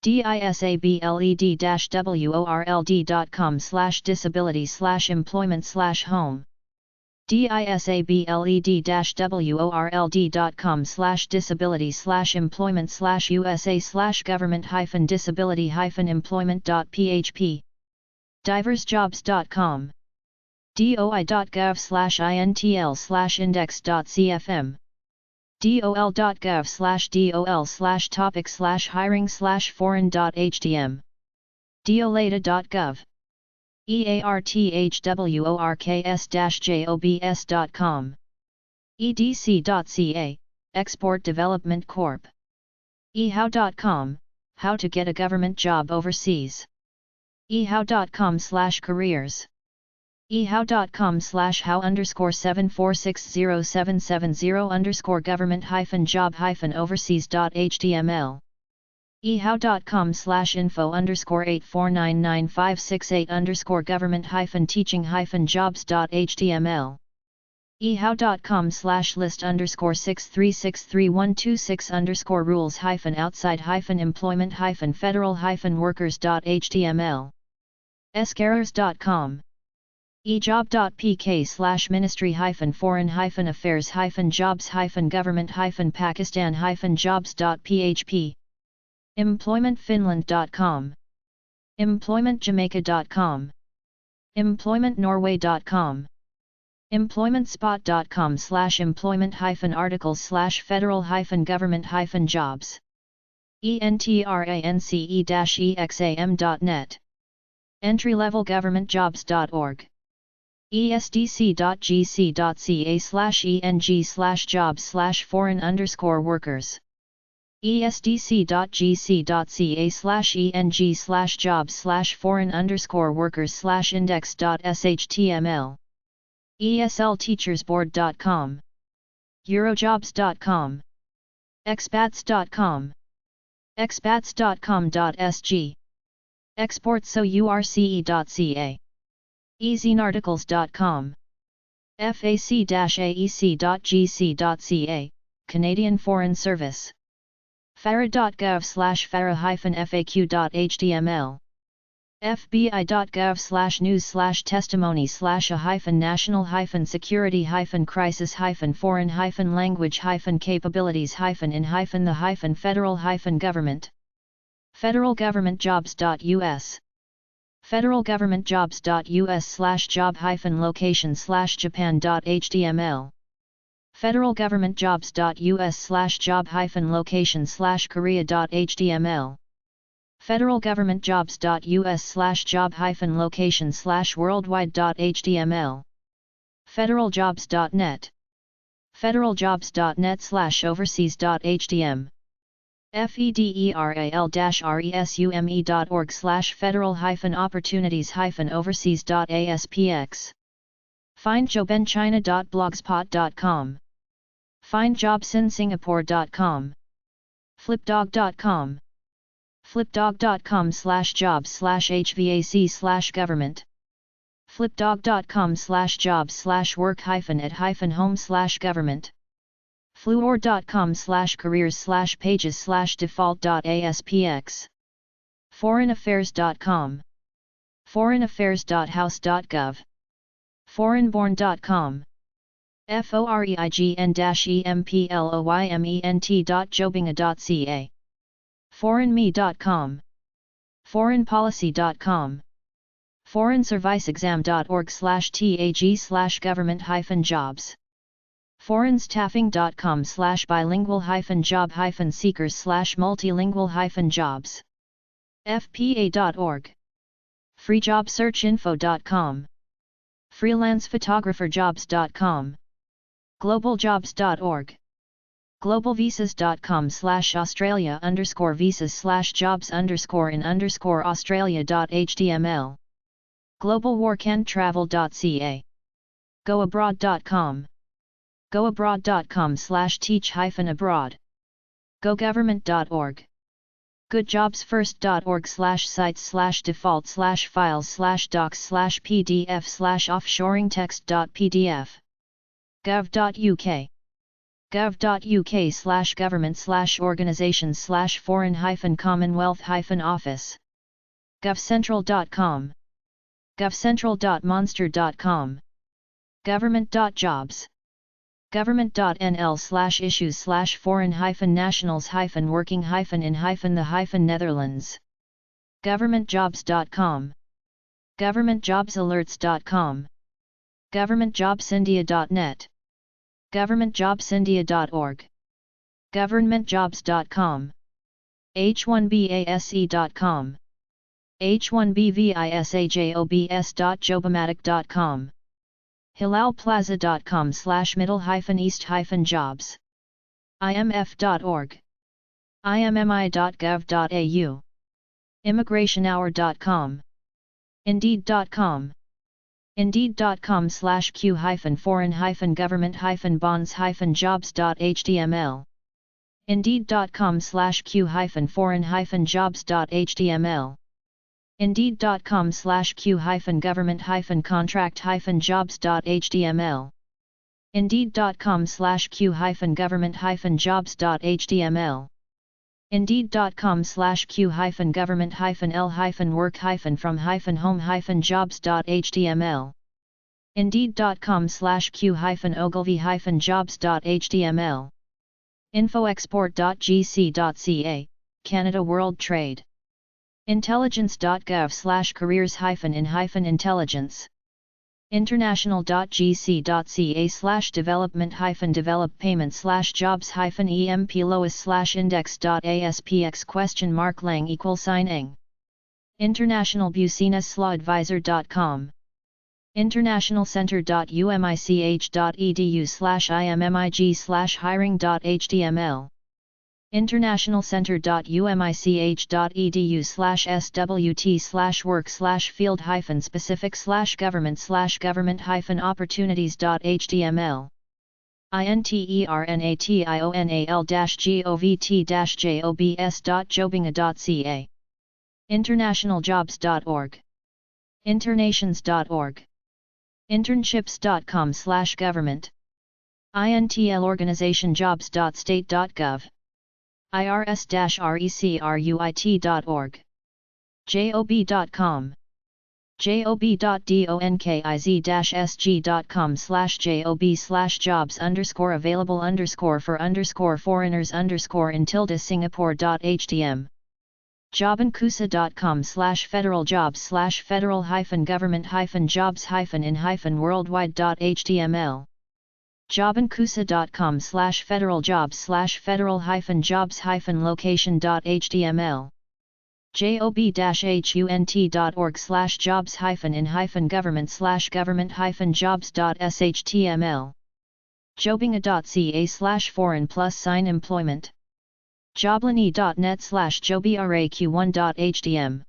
disabled-world.com/disability/employment/home, disabled-world.com/disability/employment/usa/government-disability-employment.php, diversjobs.com, doi.gov/intl/index.cfm, dol.gov/dol/topic/hiring/foreign.htm, diolata.gov, earthworks-jobs.com, edc.ca, Export Development Corp, ehow.com, how to get a government job overseas, ehow.com/careers, ehow.com/how_7460770_government-job-overseas.html, ehow.com/info_8499568_government-teaching-jobs.html, ehow.com/list_63126_rules-outside-employment-federal-workers.html, escarers.com, ejob.pk/ministry-foreign-affairs-jobs-government-pakistan-jobs.php, employmentfinland.com, employmentjamaica.com, employmentnorway.com, employment-spot.com/employment-articles/federal-government-jobs, entrance-exam.net, entry-level-government-jobs.org, esdc.gc.ca/eng/jobs/foreign_workers, esdc.gc.ca/eng/jobs/foreign_workers/index.shtml, eslteachersboard.com, eurojobs.com, expats.com, expats.com.sg, exportsource.ca, easinarticles.com, fac-aec.gc.ca, Canadian Foreign Service, fara.gov/fara-faq.html, fbi.gov/news/testimony/a-national-security-crisis-foreign-language-in-the-federal-government, federalgovernmentjobs.us, federalgovernmentjobs.us/job-location/japan.html, federalgovernmentjobs.us/job-location/korea.html, federalgovernmentjobs.us/job-location/worldwide.html, federaljobs.net, federaljobs.net/overseas.htm federal-resume.org/federal-opportunities-overseas.aspx findjobincchina.blogspot.com findjobsinsingapore.com flipdog.com flipdog.com/jobs/hvac/government flipdog.com/jobs/work-at-home/government fluor.com/careers/pages/default.aspx foreignaffairs.com foreignaffairs.house.gov foreignborn.com foreign-employment.jobinga.ca foreignme.com foreignpolicy.com foreignserviceexam.org/tag/government-jobs foreignstaffing.com/bilingual-job-seekers/multilingual-jobs fpa.org freejobsearchinfo.com freelancephotographerjobs.com globaljobs.org globalvisas.com/australia_visas/jobs_in_australia.html globalworkandtravel.ca goabroad.com goabroad.com/teach-abroad gogovernment.org goodjobsfirst.org/sites/defaults/files/docs/pdf/offshoringtext.pdf gov.uk gov.uk/government/organizations/foreign-commonwealth-office govcentral.com govcentral.monster.com government.jobs government.nl/issues/foreign-nationals-working-in-the-Netherlands governmentjobs.com governmentjobsalerts.com governmentjobsindia.net governmentjobsindia.org governmentjobs.com h1base.com h1bvisajobs.jobomatic.com hilalplaza.com/middle-east-jobs imf.org immi.gov.au immigrationhour.com indeed.com indeed.com/q-foreign-government-bonds-jobs.html indeed.com/q-foreign-jobs.html indeed.com/q-government-contract-jobs.html indeed.com/q-government-jobs.html indeed.com/q-government-l-work-from-home-jobs.html indeed.com/q-ogilvy-jobs.html infoexport.gc.ca Canada World Trade intelligence.gov/careers-in-intelligence international.gc.ca/development-develop payment/jobs-ems-lois/index.aspx?lang internationalbusiness-law-advisor.com internationalcenter.umich.edu/immig/hiring.html internationalcenter.umich.edu/swt/work/field-specific/government-opportunities.html international-govs.jobinga.ca internationaljobs.org internations.org internships.com/government intlorganizationjobs.state.gov irs-recruit.org job.com job.donkiz-jobs/available_for_foreigners_in-Singapore.htm jobincusa.com/federal-jobs/federal-government-jobs-in-worldwide.html jobincusa.com/federal-jobs/federal-jobs-location.html job-hunt.org/jobs-in-government/government-jobs.shtml jobinga.ca/foreign+employment. joblany.net/jobraq1.hdm.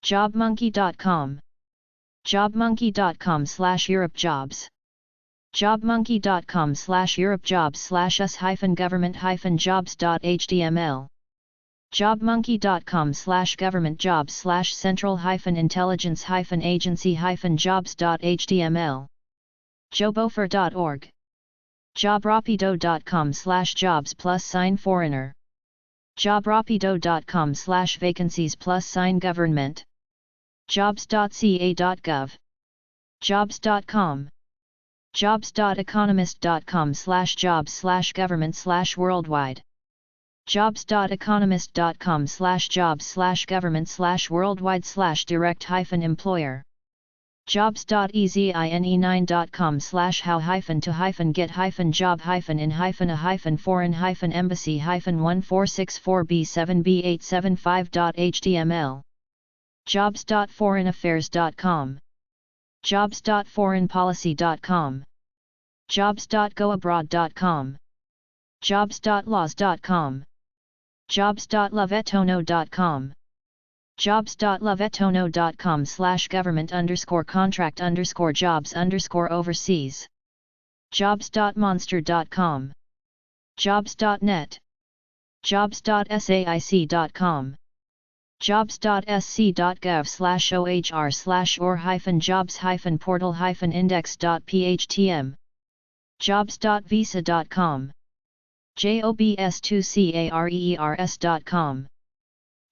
jobmonkey.com. jobmonkey.com/europejobs. jobmonkey.com/europejobs/us-government-jobs.html. jobmonkey.com/government-jobs/central-intelligence-agency-jobs.html. jobofer.org. jobrapido.com/jobs+foreigner. jobrapido.com/vacancies+government. jobs.ca.gov. jobs.com. jobs.economist.com/jobs/government/worldwide. jobs.economist.com/jobs/government/worldwide/direct-employer. jobs.easy-in9.com/how-to-get-in-a-foreign-embassy-1-a-4-embassy-7b875.html. jobs.foreignaffairs.com. jobs.foreignpolicy.com. jobs.goabroad.com. jobs.laws.com. jobs.lovetono.com. jobs.lovetono.com/government_contract_jobs_overseas. jobs.monster.com. jobs.net. jobs.saic.com. jobs.sc.gov/or-jobs-portal-index.phtm. jobs.visa.com. jobs2careers.com.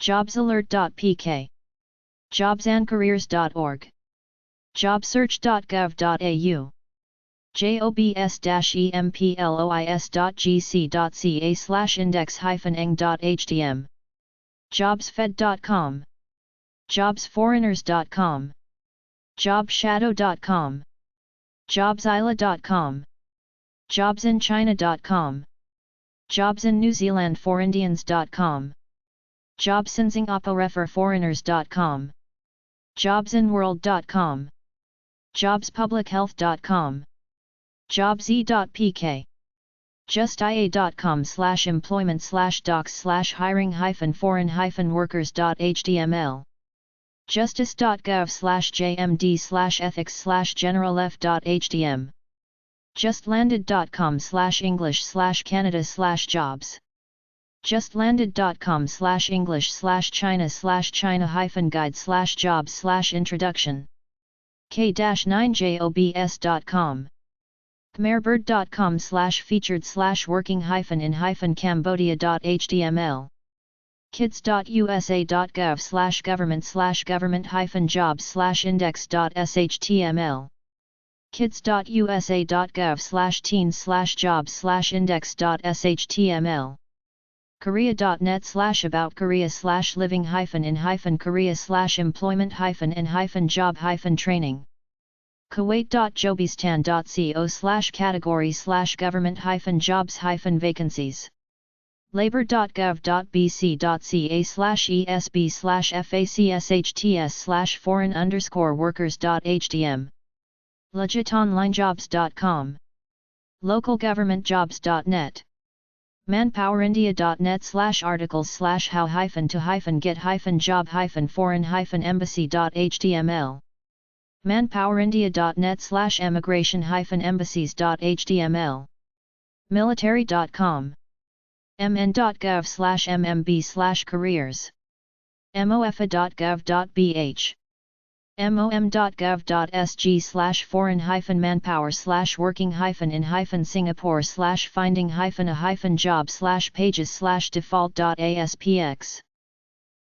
jobsalert.pk. jobsandcareers.org. jobsearch.gov.au. jobs-employis.gc.ca/index-eng.htm. jobsfed.com. jobsforeigners.com. jobshadow.com. jobsila.com. jobsinchina.com. jobsinnewzealandforindians.com. jobsinsingaporeferforeigners.com. jobsinworld.com. jobspublichealth.com. jobs.e.pk. justia.com/employment/docs/hiring-foreign-workers.html. justice.gov/jmd/ethics/generalf.htm. justlanded.com/english/canada/jobs. justlanded.com/english/china/china-guide/jobs/introduction. k-9jobs.com. khmerbird.com/featured/working-in-cambodia.html. kids.usa.gov/government/jobs/index.shtml. kids.usa.gov/teens/jobs/index.shtml. korea.net/about-korea/living-in-korea/employment-and-job-training. kuwait.jobistan.co/category/government-jobs-vacancies. labor.gov.bc.ca/esb/facshts/foreign_workers.htm. legitonlinejobs.com. localgovernmentjobs.net. manpowerindia.net/articles/how-to-get-job-foreign-embassy.html. manpowerindia.net/emigration-embassies.html. military.com. mn.gov/mmb/careers. mofa.gov.bh. mom.gov.sg/foreign-manpower/working-in-singapore/finding-a-job/pages/default.aspx.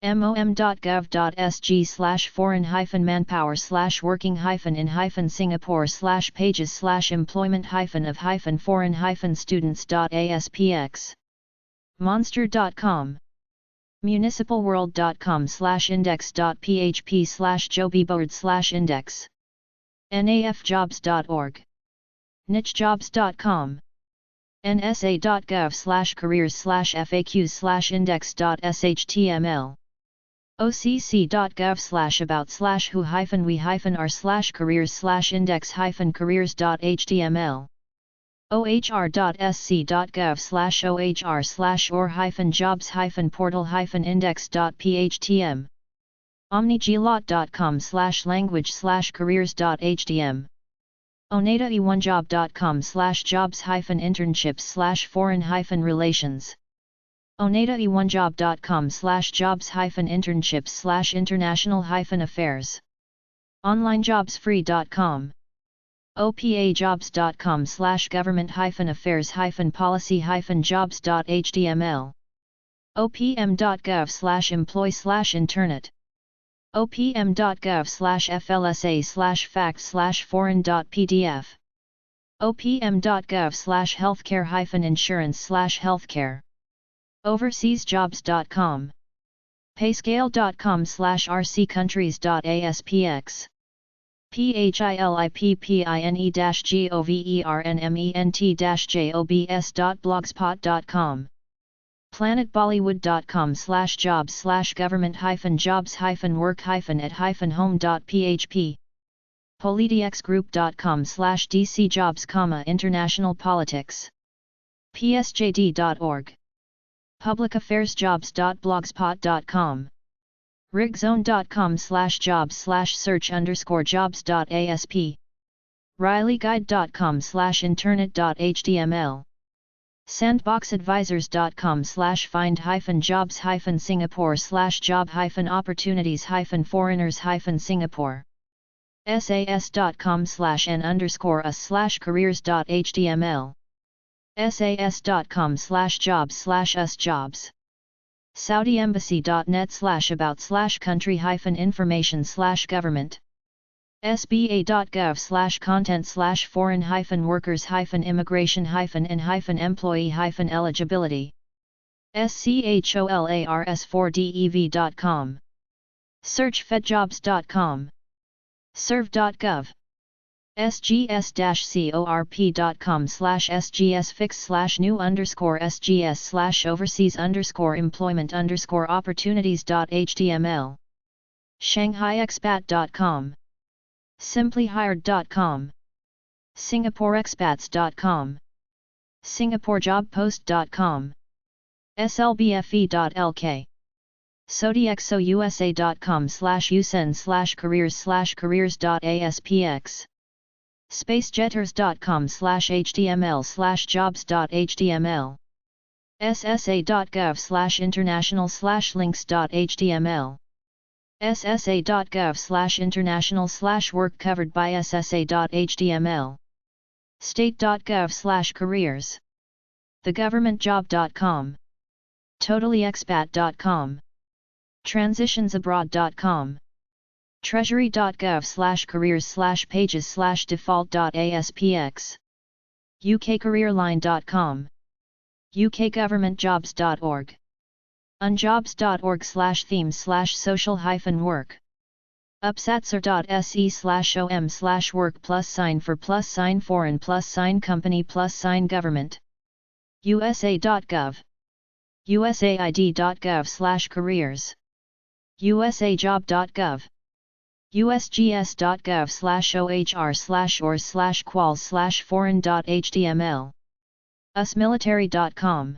mom.gov.sg/foreign-manpower/working-in-of-foreign-students.aspx. monster.com. municipalworld.com/index.php/jobiboard/index. nafjobs.org. nichejobs.com. nsa.gov/careers/faqs/index.shtml. occ.gov/about/who-we-are/careers/index-careers.html. ohr.sc.gov/or/jobs-portal-index.phtm omniglot.com/language/careers.htm oneta1job.com/jobs-internships/foreign-relations oneta1job.com/jobs-internships/international-affairs onlinejobsfree.com opajobs.com/government-affairs-policy-jobs.html opm.gov/employ/internet opm.gov/flsa/fact/foreign.pdf opm.gov/healthcare-insurance/healthcare overseasjobs.com payscale.com/rccountries.aspx philippine-government-jobs.blogspot.com planetbollywood.com/government-jobs-work-at-home.php politxgroup.com/dcjobs, international politics psjd.org publicaffairsjobs.blogspot.com rigzone.com/jobs/search_jobs.asp rileyguide.com/internet.html sandbox-advisors.com/find-jobs-singapore/job-opportunities-foreigners-singapore sas.com/n_us/careers.html sas.com/jobs/usjobs saudiembassy.net/about/country-information/government sba.gov/content/foreign-workers-in-immigration-and-employee-eligibility scholarsfourdev.com searchfedjobs.com serve.gov sgs-corp.com/sgs-fix/new_sgs/overseas_employment_opportunities.html shanghaiexpat.com simplyhired.com singaporeexpats.com singaporejobpost.com slbfe.lk sodxousa.com/usen/careers/careers.aspx spacejetters.com/html/jobs.html ssa.gov/international/links.html ssa.gov/international/work covered by ssa.html state.gov/careers thegovernmentjob.com totallyexpat.com transitionsabroad.com treasury.gov/careers/pages/default.aspx ukcareerline.com ukgovernmentjobs.org unjobs.org/themes/social-work upsatser.se/om/work+for+foreign+company+government usa.gov usaid.gov/careers usajob.gov usgs.gov/ohr/or/quals/foreign.html usmilitary.com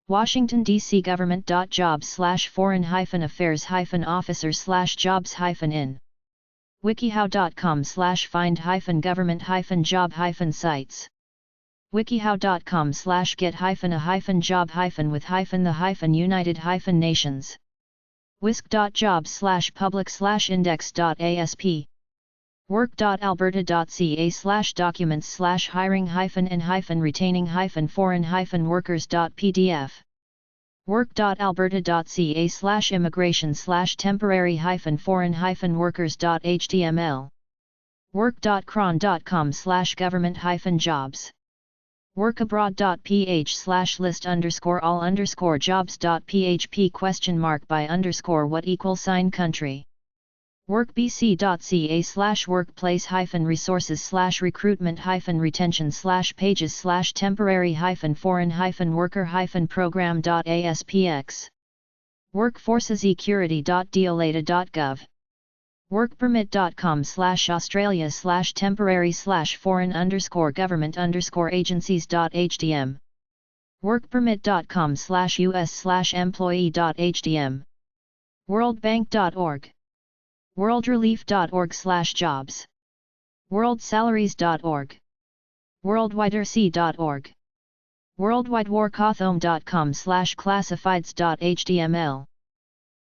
Washington, D.C. government.jobs/foreign-affairs-officers/jobs-in wikihow.com/find-government-job-sites wikihow.com/get-a-job-with-the-United-Nations wisc.jobs/public/index.asp work.alberta.ca/documents/hiring-and-retaining-foreign-workers.pdf work.alberta.ca/immigration/temporary-foreign-workers.html work.cron.com/government-jobs workabroad.ph/list_all_jobs.php?by_what=country workbc.ca/workplace-resources/recruitment-pages/temporary-foreign-worker-program.aspx workforcesecurity.deolata.gov workpermit.com/australia/temporary/foreign_government_agencies.htm workpermit.com/us/employee.htm worldbank.org worldrelief.org/jobs worldsalaries.org worldwiderc.org worldwidewarcothome.com/classifieds.html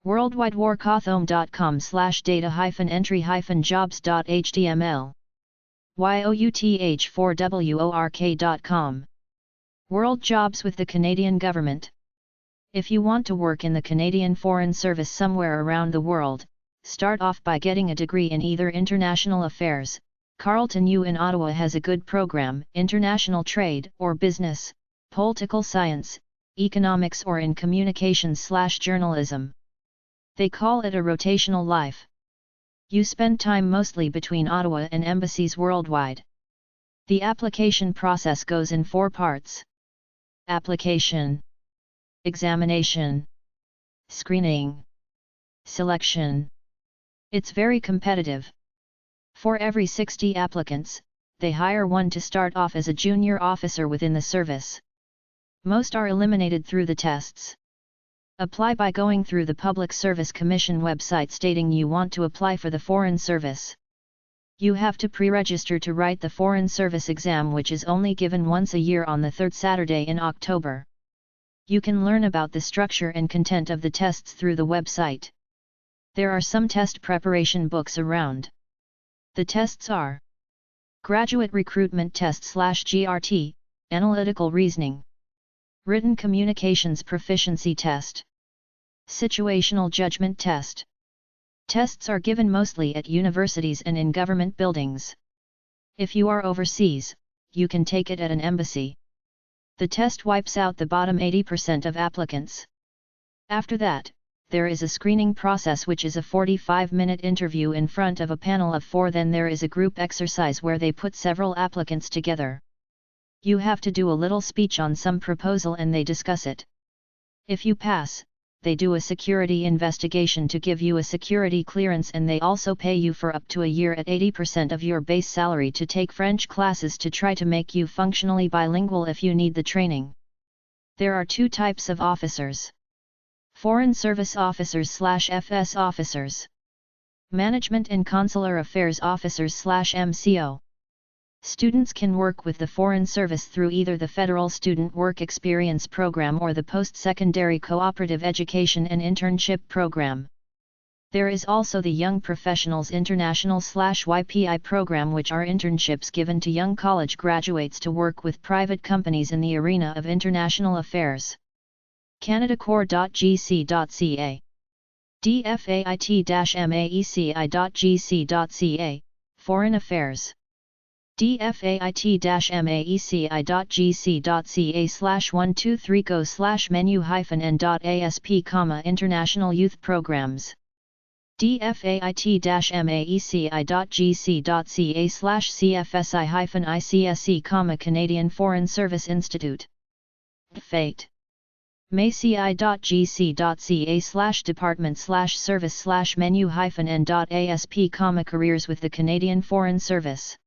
worldwidewarcothome.com/data-entry-jobs.html youth4work.com World Jobs with the Canadian Government. If you want to work in the Canadian Foreign Service somewhere around the world, start off by getting a degree in either international affairs. Carleton U in Ottawa has a good program, international trade or business, political science, economics, or in communications/journalism. They call it a rotational life. You spend time mostly between Ottawa and embassies worldwide. The application process goes in 4 parts: application, examination, screening, selection. It's very competitive. For every 60 applicants, they hire one to start off as a junior officer within the service. Most are eliminated through the tests. Apply by going through the Public Service Commission website stating you want to apply for the Foreign Service. You have to pre-register to write the Foreign Service exam, which is only given once a year on the 3rd Saturday in October. You can learn about the structure and content of the tests through the website. There are some test preparation books around. The tests are: Graduate Recruitment Test/GRT, Analytical Reasoning, Written Communications Proficiency Test, Situational Judgment Test. Tests are given mostly at universities and in government buildings. If you are overseas, you can take it at an embassy. The test wipes out the bottom 80% of applicants. After that, there is a screening process, which is a 45-minute interview in front of a panel of 4. Then there is a group exercise where they put several applicants together. You have to do a little speech on some proposal and they discuss it. If you pass, they do a security investigation to give you a security clearance, and they also pay you for up to a year at 80% of your base salary to take French classes to try to make you functionally bilingual if you need the training. There are 2 types of officers: Foreign Service Officers/FS Officers, Management and Consular Affairs Officers/MCO. Students can work with the Foreign Service through either the Federal Student Work Experience Program or the Post-Secondary Cooperative Education and Internship Program. There is also the Young Professionals International/YPI program, which are internships given to young college graduates to work with private companies in the arena of international affairs. CanadaCorps.gc.ca DFAIT-MAECI.gc.ca, Foreign Affairs. DFAIT-MAECI.gc.ca/123go/menu-n.asp, International Youth Programs. DFAIT-MAECI.gc.ca/CFSI-ICSE, Canadian Foreign Service Institute. FAIT. maci.gc.ca/department/service/menu-n.asp, careers with the Canadian Foreign Service.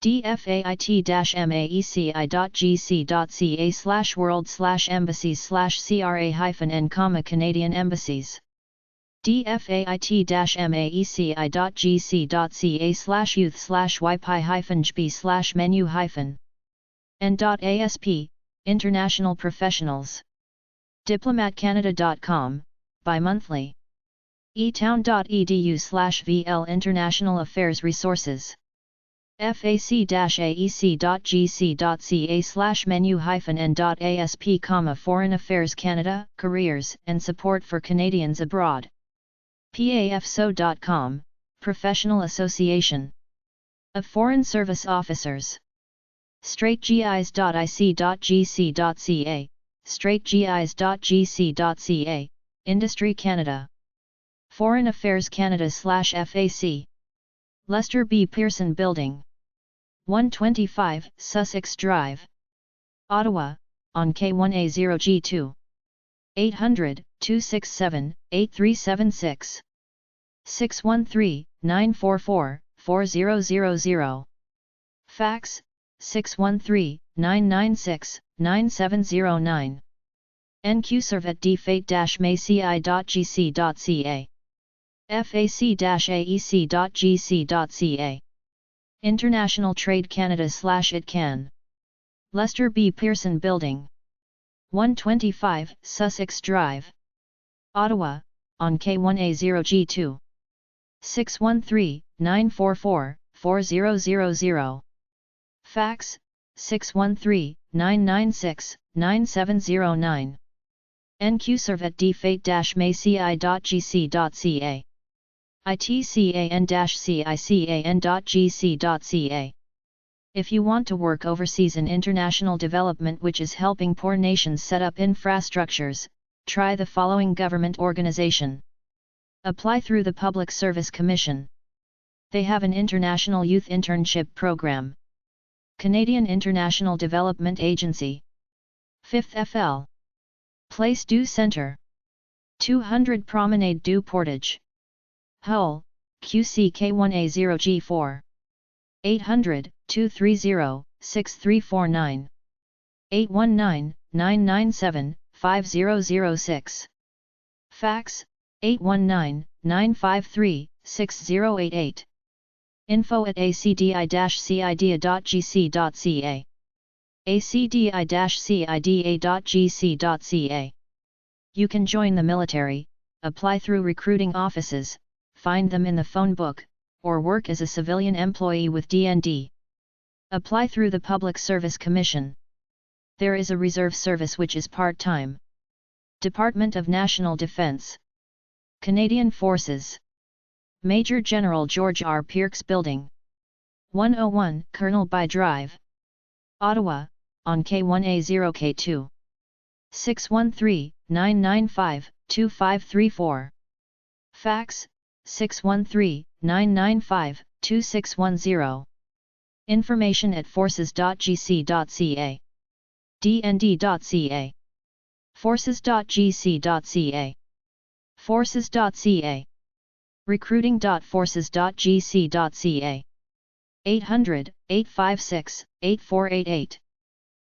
DFAIT-MAECI.gc.ca/world/embassies/CRA-n, Canadian Embassies. DFAIT-MAECI.gc.ca/youth/YPI-GB/menu-n.asp, International Professionals. diplomatcanada.com, bi-monthly. etown.edu/VL International Affairs Resources. fac-aec.gc.ca/menu-n.asp, Foreign Affairs Canada, Careers and Support for Canadians Abroad. pafso.com, Professional Association of Foreign Service Officers. straightgis.ic.gc.ca, straightgis.gc.ca, Industry Canada. Foreign Affairs Canada/FAC. Lester B. Pearson Building, 125 Sussex Drive, Ottawa, on K1A0G2. 800-267-8376. 613-944-4000. Fax, 613-996-9709. nqserv@dfate-maci.gc.ca. fac-aec.gc.ca. International Trade Canada/ITCAN. Lester B. Pearson Building. 125 Sussex Drive. Ottawa, on K1A0G2. 613-944-4000. Fax, 613-996-9709. nqserv@dfate-maci.gc.ca. itcan-cican.gc.ca. If you want to work overseas in international development which is helping poor nations set up infrastructures, try the following government organization. Apply through the Public Service Commission. They have an international youth internship program. Canadian International Development Agency. 5th FL. Place du Centre. 200 Promenade du Portage. Hull, QCK1A0G4. 800-230-6349. 819-997-5006. Fax, 819-953-6088. info@acdi-cida.gc.ca. acdi-cida.gc.ca. You can join the military, apply through recruiting offices, find them in the phone book, or work as a civilian employee with DND. Apply through the Public Service Commission. There is a reserve service which is part-time. Department of National Defence. Canadian Forces. Major General George R. Pierkes Building. 101 Colonel By Drive. Ottawa, on K1A0K2. 613-995-2534. Fax, 613-995-2610. Information at forces.gc.ca. dnd.ca. forces.gc.ca. forces.ca. recruiting.forces.gc.ca. 800-856-8488.